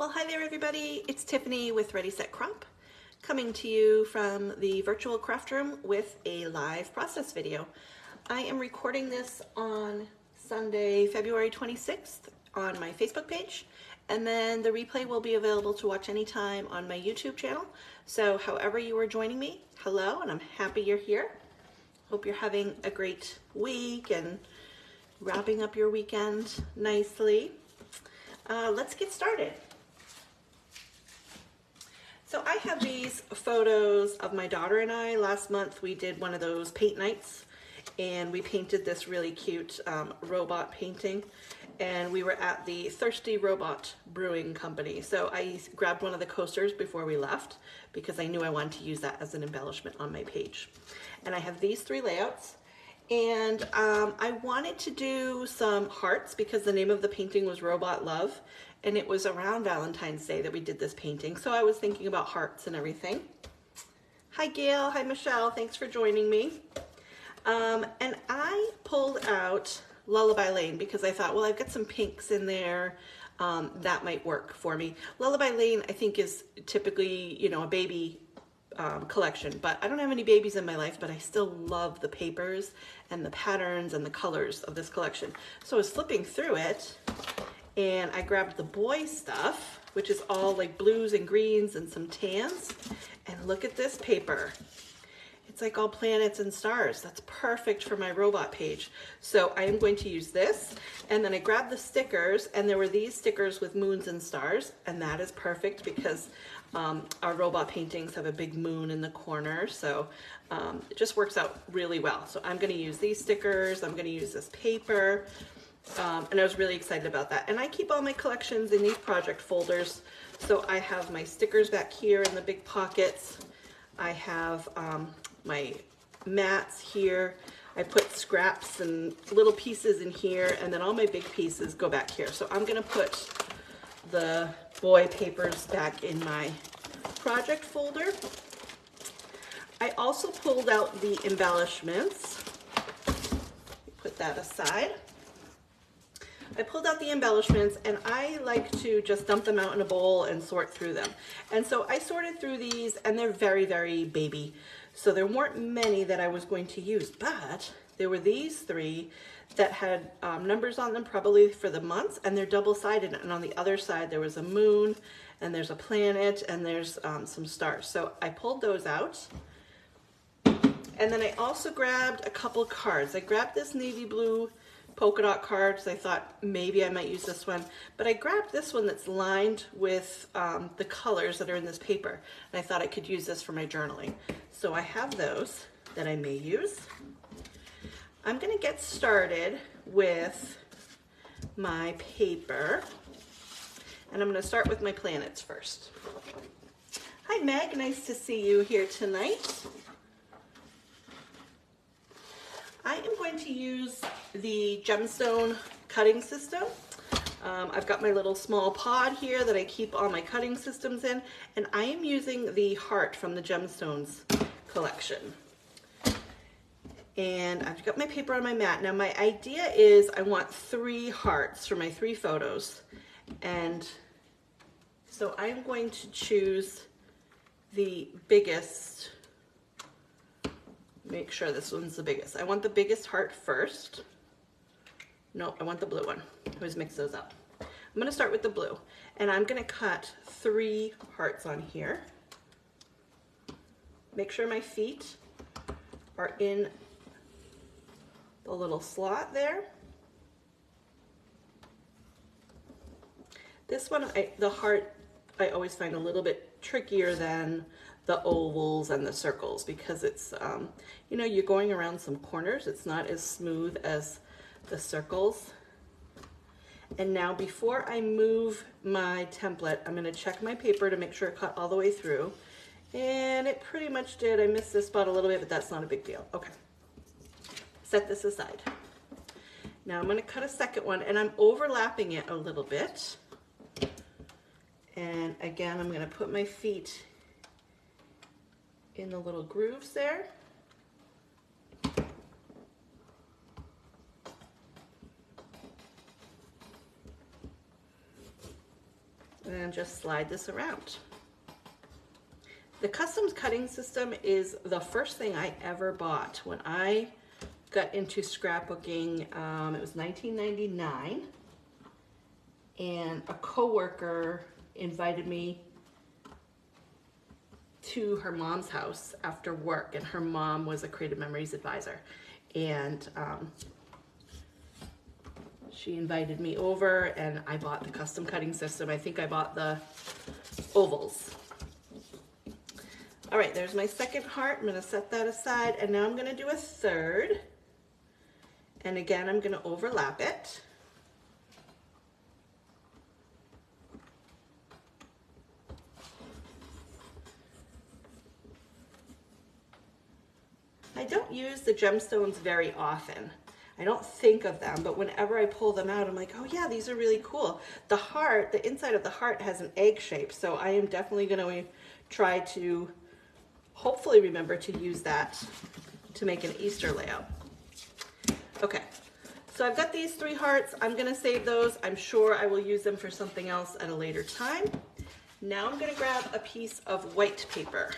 Well, hi there everybody. It's Tiffany with Ready Set Crop, coming to you from the virtual craft room with a live process video. I am recording this on Sunday, February 26th on my Facebook page, and then the replay will be available to watch anytime on my YouTube channel. So however you are joining me, hello, and I'm happy you're here. Hope you're having a great week and wrapping up your weekend nicely. Let's get started. So I have these photos of my daughter and I. Last month we did one of those paint nights and we painted this really cute robot painting, and we were at the Thirsty Robot Brewing Company. So I grabbed one of the coasters before we left because I knew I wanted to use that as an embellishment on my page. And I have these three layouts, and I wanted to do some hearts because the name of the painting was Robot Love, and it was around Valentine's Day that we did this painting. So I was thinking about hearts and everything. Hi Gail, hi Michelle, thanks for joining me. And I pulled out Lullaby Lane because I thought, well, I've got some pinks in there. That might work for me. Lullaby Lane, I think, is typically, you know, a baby collection, but I don't have any babies in my life, but I still love the papers and the patterns and the colors of this collection. So I was flipping through it and I grabbed the boy stuff, which is all like blues and greens and some tans. And look at this paper. It's like all planets and stars. That's perfect for my robot page. So I am going to use this. And then I grabbed the stickers, and there were these stickers with moons and stars, and that is perfect because our robot paintings have a big moon in the corner. So it just works out really well. So I'm going to use these stickers. I'm going to use this paper. And I was really excited about that. And I keep all my collections in these project folders. So I have my stickers back here in the big pockets. I have my mats here. I put scraps and little pieces in here, and then all my big pieces go back here. So I'm gonna put the boy papers back in my project folder. I also pulled out the embellishments. Put that aside. I pulled out the embellishments, and I like to just dump them out in a bowl and sort through them. And so I sorted through these, and they're very, very baby. So there weren't many that I was going to use, but there were these three that had numbers on them, probably for the months, and they're double-sided. And on the other side, there was a moon, and there's a planet, and there's some stars. So I pulled those out. And then I also grabbed a couple cards. I grabbed this navy blue polka dot cards. I thought maybe I might use this one, but I grabbed this one that's lined with the colors that are in this paper, and I thought I could use this for my journaling. So I have those that I may use. I'm going to get started with my paper, and I'm going to start with my planets first. Hi Meg, nice to see you here tonight. I am going to use the gemstone cutting system. I've got my little small pod here that I keep all my cutting systems in, and I am using the heart from the Gemstones collection. And I've got my paper on my mat. Now my idea is I want 3 hearts for my 3 photos, and so I'm going to choose the biggest. Make sure this one's the biggest. I want the biggest heart first. No, I want the blue one. I always mix those up. I'm going to start with the blue, and I'm going to cut 3 hearts on here. Make sure my feet are in the little slot there. This one, the heart, I always find a little bit trickier than the ovals and the circles because it's, you know, you're going around some corners. It's not as smooth as the circles. And now before I move my template, I'm going to check my paper to make sure it cut all the way through. And it pretty much did. I missed this spot a little bit, but that's not a big deal. Okay. Set this aside. Now I'm going to cut a second one, and I'm overlapping it a little bit. And again, I'm going to put my feet in the little grooves there. and just slide this around. The custom cutting system is the first thing I ever bought when I got into scrapbooking. It was 1999, and a coworker invited me to her mom's house after work, and her mom was a Creative Memories advisor, and she invited me over and I bought the custom cutting system. I think I bought the ovals. All right, there's my second heart. I'm gonna set that aside, and now I'm gonna do a third. And again, I'm gonna overlap it. I don't use the gemstones very often. I don't think of them, but whenever I pull them out, I'm like, oh yeah, these are really cool. The heart, the inside of the heart has an egg shape, so I am definitely going to try to hopefully remember to use that to make an Easter layout. Okay, so I've got these 3 hearts. I'm gonna save those. I'm sure I will use them for something else at a later time. Now I'm gonna grab a piece of white paper.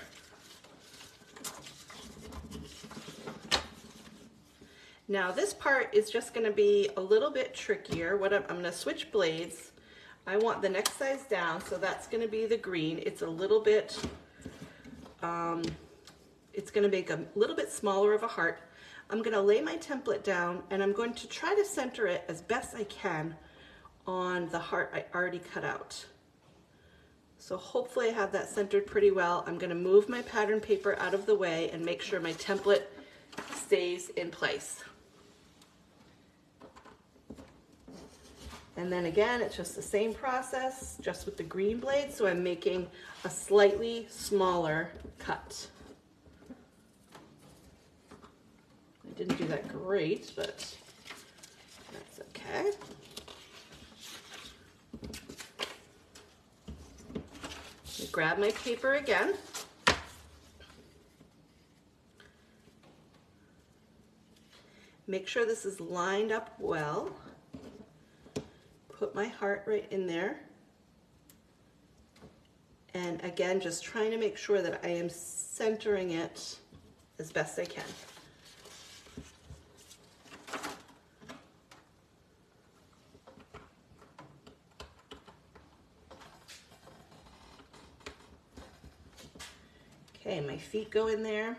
Now this part is just going to be a little bit trickier. I'm going to switch blades. I want the next size down, so that's going to be the green. It's a little bit, it's going to make a little bit smaller of a heart. I'm going to lay my template down, and I'm going to try to center it as best I can on the heart I already cut out. So hopefully I have that centered pretty well. I'm going to move my pattern paper out of the way and make sure my template stays in place. And then again, it's just the same process, just with the green blade, so I'm making a slightly smaller cut. I didn't do that great, but that's okay. I grab my paper again. Make sure this is lined up well. Put my heart right in there. And again, just trying to make sure that I am centering it as best I can. Okay, my feet go in there.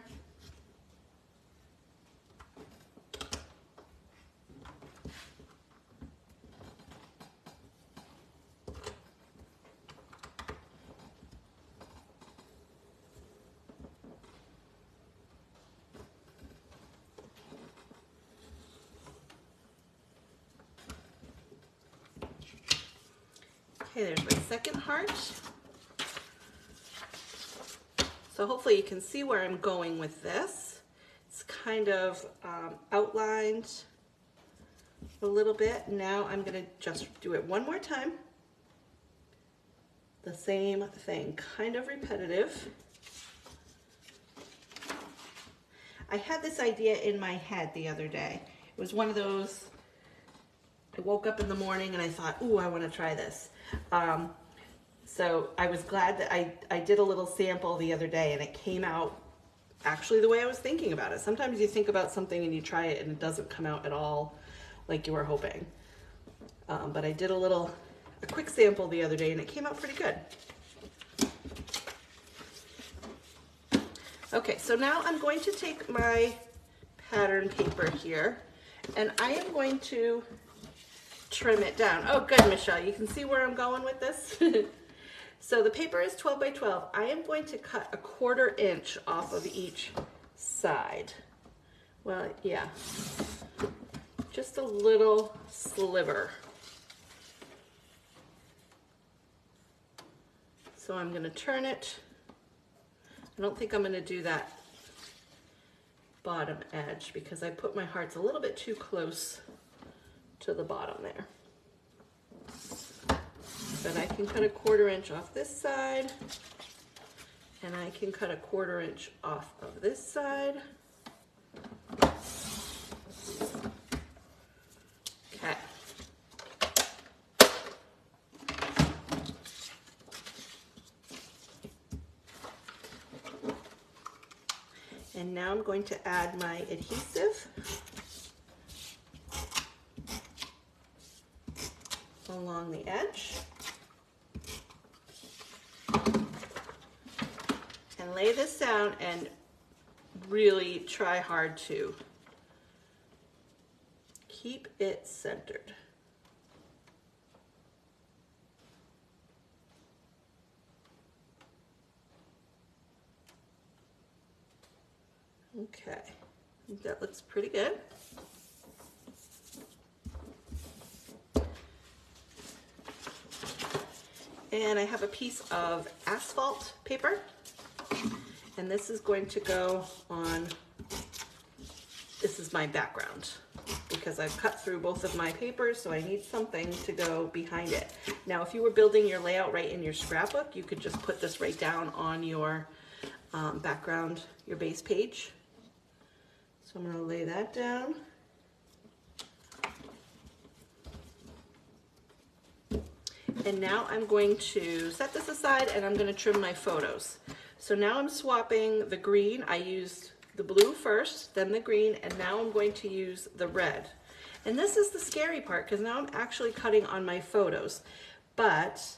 Okay, there's my second heart. So hopefully you can see where I'm going with this. It's kind of outlined a little bit. Now I'm going to just do it one more time. The same thing, kind of repetitive. I had this idea in my head the other day. It was one of those, I woke up in the morning and I thought, ooh, I want to try this. So I was glad that I did a little sample the other day and it came out actually the way I was thinking about it. Sometimes you think about something and you try it and it doesn't come out at all like you were hoping. But I did a quick sample the other day and it came out pretty good. Okay, so now I'm going to take my pattern paper here and I am going to trim it down. Oh, good, Michelle. You can see where I'm going with this. So the paper is 12 by 12. I am going to cut a 1/4 inch off of each side. Well, yeah, just a little sliver. So I'm going to turn it. I don't think I'm going to do that bottom edge because I put my hearts a little bit too close to the bottom there. But I can cut a 1/4 inch off this side, and I can cut a 1/4 inch off of this side. Okay. And now I'm going to add my adhesive along the edge. And lay this down and really try hard to keep it centered. Okay, I think that looks pretty good. And I have a piece of asphalt paper, and this is going to go on, this is my background, because I've cut through both of my papers, so I need something to go behind it. Now, if you were building your layout right in your scrapbook, you could just put this right down on your background, your base page. So I'm going to lay that down. And now I'm going to set this aside and I'm going to trim my photos. So now I'm swapping the green. I used the blue first, then the green, and now I'm going to use the red. And this is the scary part, because now I'm actually cutting on my photos. But,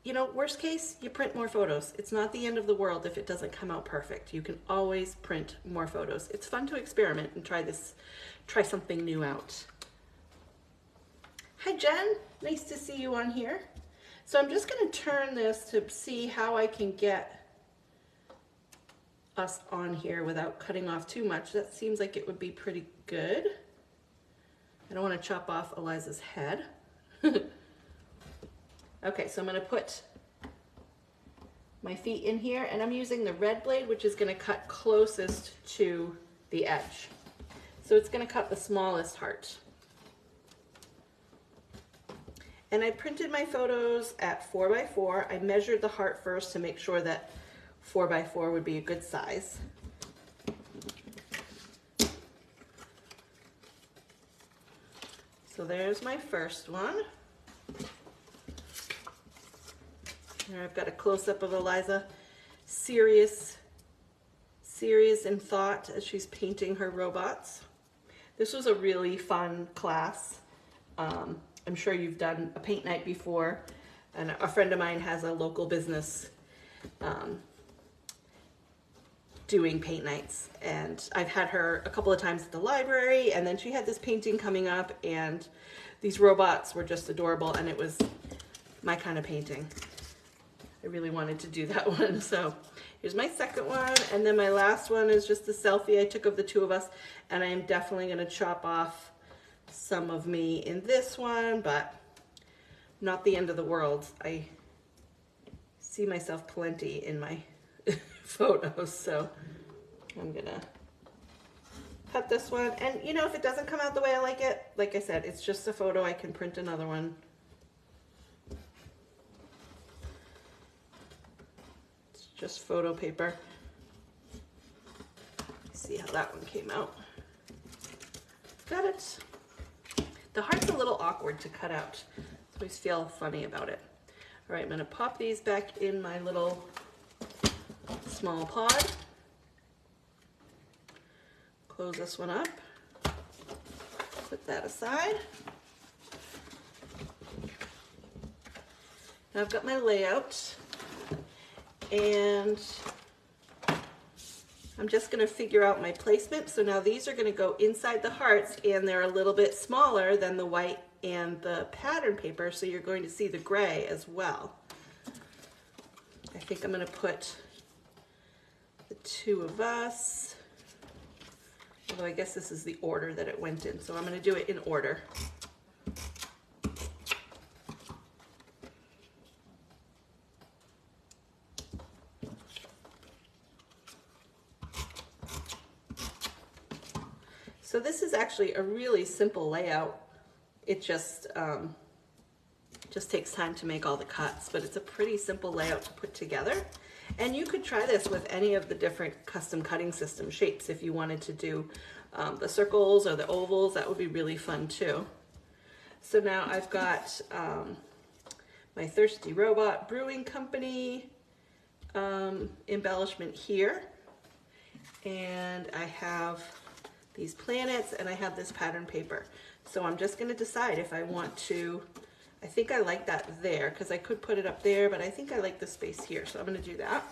you know, worst case, you print more photos. It's not the end of the world if it doesn't come out perfect. You can always print more photos. It's fun to experiment and try something new out. Hi Jen, nice to see you on here. So I'm just going to turn this to see how I can get us on here without cutting off too much. That seems like it would be pretty good. I don't want to chop off Eliza's head. Okay, so I'm going to put my feet in here, and I'm using the red blade, which is going to cut closest to the edge. So it's going to cut the smallest heart. And I printed my photos at 4x4. I measured the heart first to make sure that 4x4 would be a good size. So there's my first one. Here I've got a close-up of Eliza, serious in thought as she's painting her robots. This was a really fun class. I'm sure you've done a paint night before, and a friend of mine has a local business doing paint nights, and I've had her a couple of times at the library, and then she had this painting coming up, and these robots were just adorable, and it was my kind of painting. I really wanted to do that one. So here's my second one, and then my last one is just a selfie I took of the two of us, and I am definitely going to chop off some of me in this one, but not the end of the world. I see myself plenty in my photos, so I'm gonna cut this one. And you know, if it doesn't come out the way I like it, like I said, it's just a photo. I can print another one. It's just photo paper. See how that one came out. Got it. The heart's a little awkward to cut out. I always feel funny about it. All right, I'm gonna pop these back in my little small pod. Close this one up. Put that aside. Now I've got my layout, and I'm just going to figure out my placement. So now these are going to go inside the hearts, and they're a little bit smaller than the white and the pattern paper, so you're going to see the gray as well. I think I'm going to put the two of us, although I guess this is the order that it went in, so I'm going to do it in order. So this is actually a really simple layout. It just takes time to make all the cuts, but it's a pretty simple layout to put together. And you could try this with any of the different custom cutting system shapes if you wanted to do the circles or the ovals. That would be really fun too. So now I've got my Thirsty Robot Brewing Company embellishment here. and I have these planets, and I have this pattern paper. So I'm just going to decide if I want to, I think I like that there because I could put it up there, but I think I like the space here. So I'm going to do that.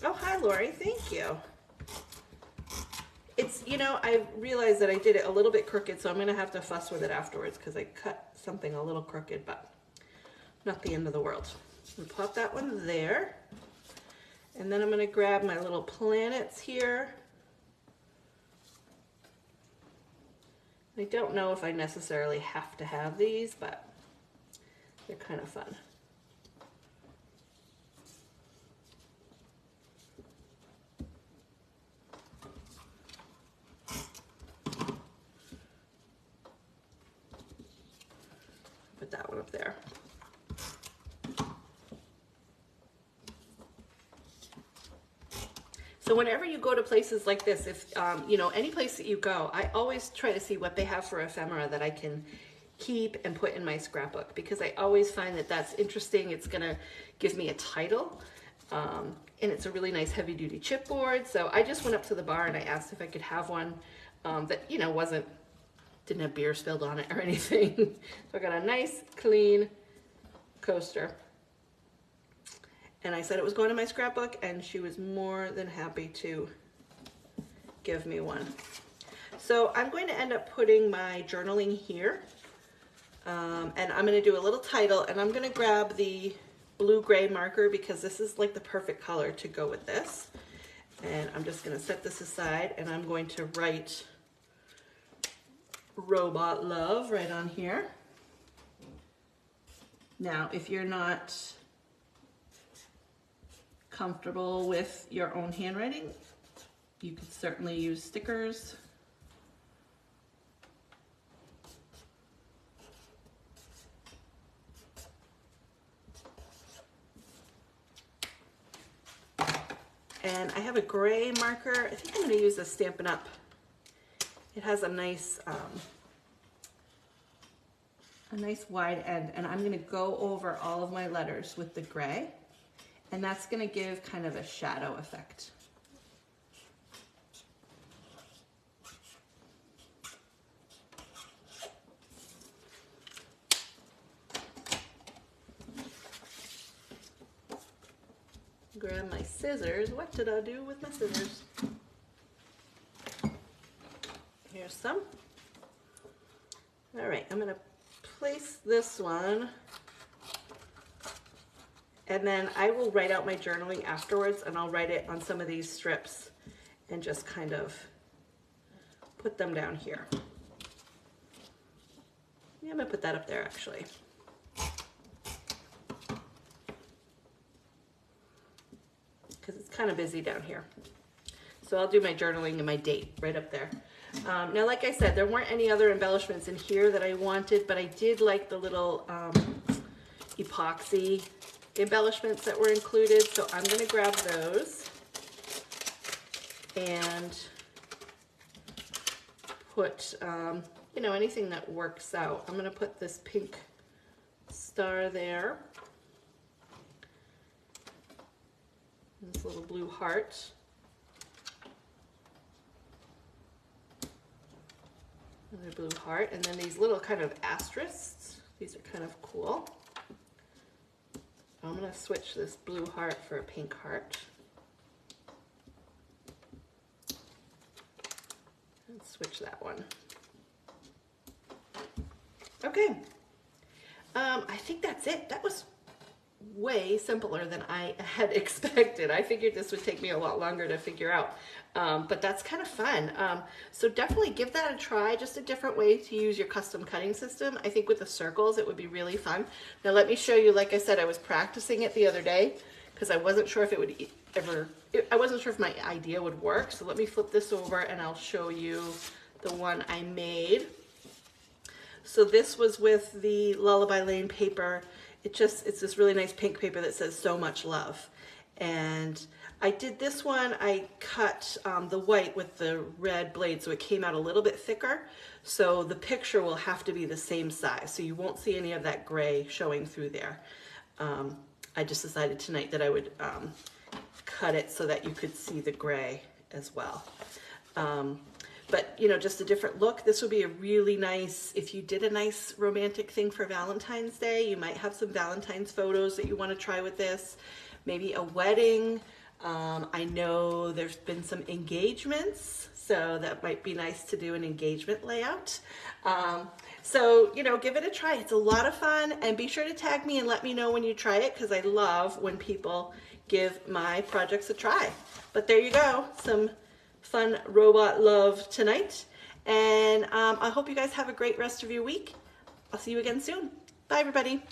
Oh, hi, Lori. Thank you. It's, you know, I realized that I did it a little bit crooked, so I'm going to have to fuss with it afterwards because I cut something a little crooked, but not the end of the world. I'm going to pop that one there. And then I'm going to grab my little planets here. I don't know if I necessarily have to have these, but they're kind of fun. Put that one up there. So whenever you go to places like this, if, you know, any place that you go, I always try to see what they have for ephemera that I can keep and put in my scrapbook, because I always find that that's interesting. It's gonna give me a title, and it's a really nice heavy duty chipboard. So I just went up to the bar and I asked if I could have one that, you know, didn't have beer spilled on it or anything. So I got a nice clean coaster. And I said it was going to my scrapbook, and she was more than happy to give me one. So I'm going to end up putting my journaling here. And I'm going to do a little title, and I'm going to grab the blue-gray marker because this is like the perfect color to go with this. And I'm just going to set this aside, and I'm going to write Robot Love right on here. Now, if you're not comfortable with your own handwriting, you could certainly use stickers. And I have a gray marker. I think I'm going to use the Stampin' Up. It has a nice wide end, and I'm going to go over all of my letters with the gray. And that's going to give kind of a shadow effect. Grab my scissors. What did I do with my scissors? Here's some. All right, I'm going to place this one. And then I will write out my journaling afterwards, and I'll write it on some of these strips and just kind of put them down here. Yeah, I'm gonna put that up there actually. Because it's kind of busy down here. So I'll do my journaling and my date right up there. Now, like I said, there weren't any other embellishments in here that I wanted, but I did like the little epoxy embellishments that were included, so I'm going to grab those and put, you know, anything that works out. I'm going to put this pink star there, this little blue heart, another blue heart, and then these little kind of asterisks. These are kind of cool. I'm going to switch this blue heart for a pink heart. And switch that one. Okay. I think that's it. That was way simpler than I had expected. I figured this would take me a lot longer to figure out, but that's kind of fun. So definitely give that a try, just a different way to use your custom cutting system. I think with the circles it would be really fun. Now let me show you, like I said, I was practicing it the other day because I wasn't sure if it would I wasn't sure if my idea would work. So let me flip this over and I'll show you the one I made. So this was with the Lullaby Lane paper. It's this really nice pink paper that says "So Much Love." And I did this one, I cut the white with the red blade so it came out a little bit thicker. So the picture will have to be the same size. So you won't see any of that gray showing through there. I just decided tonight that I would cut it so that you could see the gray as well. But you know, just a different look. This would be a really nice, if you did a nice romantic thing for Valentine's Day, you might have some Valentine's photos that you want to try with this. Maybe a wedding. I know there's been some engagements, so that might be nice to do an engagement layout. So, you know, give it a try. It's a lot of fun, and be sure to tag me and let me know when you try it, because I love when people give my projects a try. But there you go, some fun robot love tonight, and I hope you guys have a great rest of your week. I'll see you again soon. Bye, everybody.